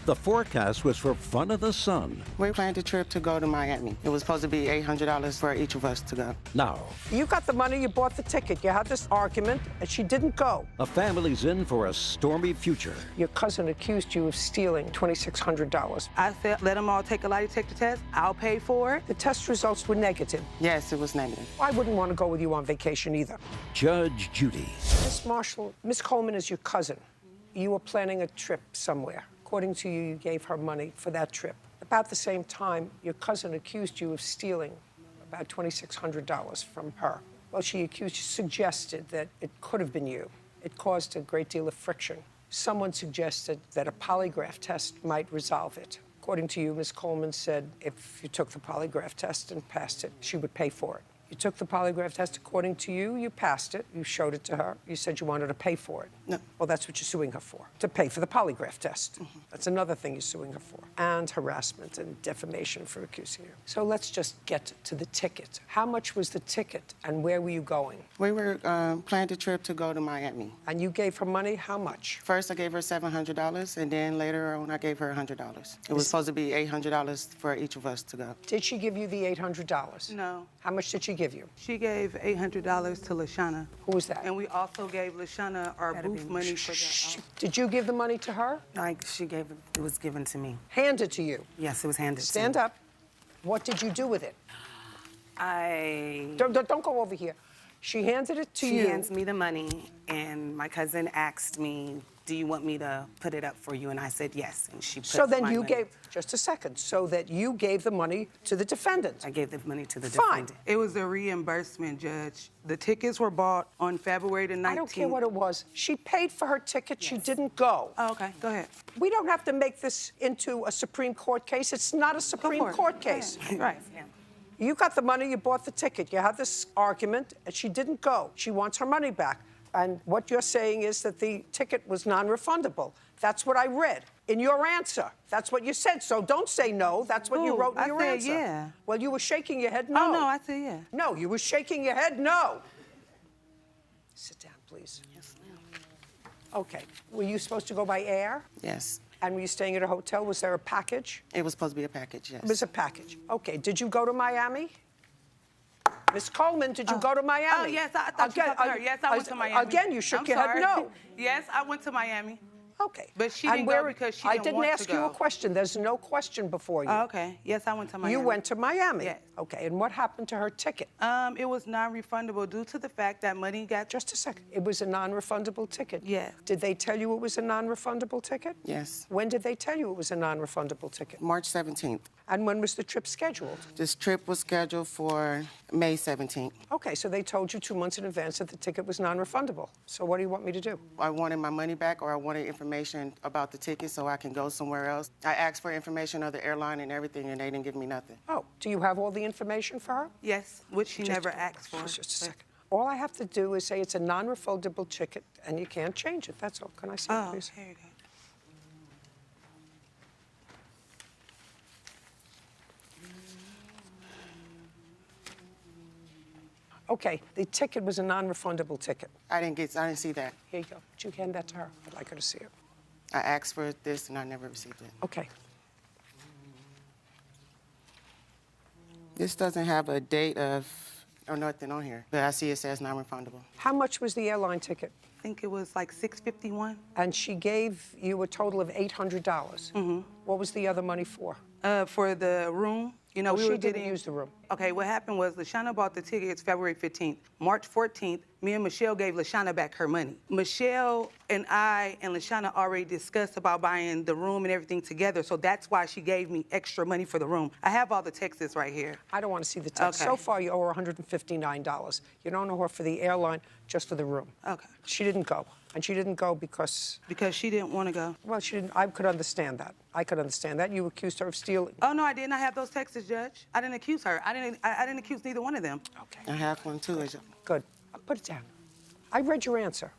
The forecast was for fun of the sun. We planned a trip to go to Miami. It was supposed to be $800 for each of us to go. Now, You got the money, you bought the ticket. You had this argument, and she didn't go. a family's in for a stormy future. Your cousin accused you of stealing $2,600. I said, let them all take a lie detector test. I'll pay for it. The test results were negative. Yes, it was negative. I wouldn't want to go with you on vacation either. Judge Judy. Miss Marshall, Miss Coleman is your cousin. You were planning a trip somewhere. According to you, you gave her money for that trip. About the same time, your cousin accused you of stealing about $2,600 from her. Well, she suggested that it could have been you. It caused a great deal of friction. Someone suggested that a polygraph test might resolve it. According to you, Miss Coleman said if you took the polygraph test and passed it, she would pay for it. You took the polygraph test. According to you, you passed it. You showed it to her. You said you wanted to pay for it. No. Well, that's what you're suing her for, to pay for the polygraph test. That's another thing you're suing her for. And harassment and defamation for accusing you. So let's just get to the ticket. How much was the ticket, and where were you going? We were planned a trip to go to Miami. And you gave her money? How much? First, I gave her $700, and then later on, I gave her $100. It was supposed to be $800 for each of us to go. Did she give you the $800? No. How much did she give you? She gave $800 to Lashana. Who was that? And we also gave Lashana our booth money for the... Did you give the money to her? She gave it. It was given to me. Handed to you? Yes, it was handed to me. Stand up. What did you do with it? Don't go over here. She handed it to you. She hands me the money, and my cousin asked me, do you want me to put it up for you? And I said yes, and she put So then my you money. gave, just a second, so that you gave the money to the defendant. I gave the money to the Fine. defendant. It was a reimbursement, Judge. The tickets were bought on February the 19th. I don't care what it was. She paid for her ticket. She didn't go. Oh, okay. Go ahead. We don't have to make this into a Supreme Court case. It's not a Supreme Court case. Right. Yeah. You got the money, you bought the ticket. You had this argument, and she didn't go. She wants her money back. And what you're saying is that the ticket was non-refundable. That's what I read in your answer. That's what you said. So don't say no. That's what you wrote in your answer. Yeah. Well, you were shaking your head no. Oh, no, I said yeah. No, you were shaking your head no. Sit down, please. Yes, ma'am. Okay. Were you supposed to go by air? Yes. And were you staying at a hotel? Was there a package? It was supposed to be a package, yes. It was a package. Okay. Did you go to Miami? Miss Coleman, did you go to Miami? Oh, yes, I thought you talked to her. Yes, I went to Miami. Again, you shook I'm your sorry. head no. Yes, I went to Miami. Okay. But she And didn't go because she I didn't didn't want to ask you a go. question. There's no question before you. Oh, okay. Yes, I went to Miami. You went to Miami. Yes. Okay. And what happened to her ticket? It was non-refundable due to the fact that money got... Just a second. It was a non-refundable ticket. Yes. Did they tell you it was a non-refundable ticket? Yes. When did they tell you it was a non-refundable ticket? March 17th. And when was the trip scheduled? This trip was scheduled for May 17th. Okay, so they told you 2 months in advance that the ticket was non-refundable. So what do you want me to do? I wanted my money back, or I wanted information about the ticket so I can go somewhere else. I asked for information of the airline and everything, and they didn't give me nothing. Oh, do you have all the information for her? Yes, which she never asked for. Just a second. All I have to do is say it's a non-refundable ticket, and you can't change it. That's all. Can I see it, Oh, please? here you go. Okay, the ticket was a non-refundable ticket. I didn't see that. Here you go. Would you hand that to her? I'd like her to see it. I asked for this, and I never received it. Okay. This doesn't have a date or nothing on here, but I see it says non-refundable. How much was the airline ticket? I think it was like $651. And she gave you a total of $800. Mm-hmm. What was the other money for? For the room. You know, Oh, we she were didn't getting... use the room. Okay, what happened was Lashana bought the tickets February 15th. March 14th, me and Michelle gave Lashana back her money. Michelle and I and Lashana already discussed about buying the room and everything together, so that's why she gave me extra money for the room. I have all the texts right here. I don't want to see the text. Okay. So far, you owe her $159. You don't owe her for the airline, just for the room. Okay. She didn't go. And she didn't go because... Because she didn't want to go. Well, she didn't. I could understand that. I could understand that. You accused her of stealing. Oh, no, I didn't. I have those texts, Judge. I didn't accuse her. I didn't accuse neither one of them. Okay. I have one, too. Good. Put it down. I read your answer.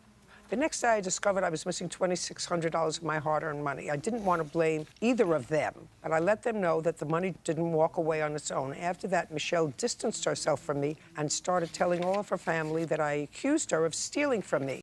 The next day, I discovered I was missing $2,600 of my hard-earned money. I didn't want to blame either of them, but I let them know that the money didn't walk away on its own. After that, Michelle distanced herself from me and started telling all of her family that I accused her of stealing from me.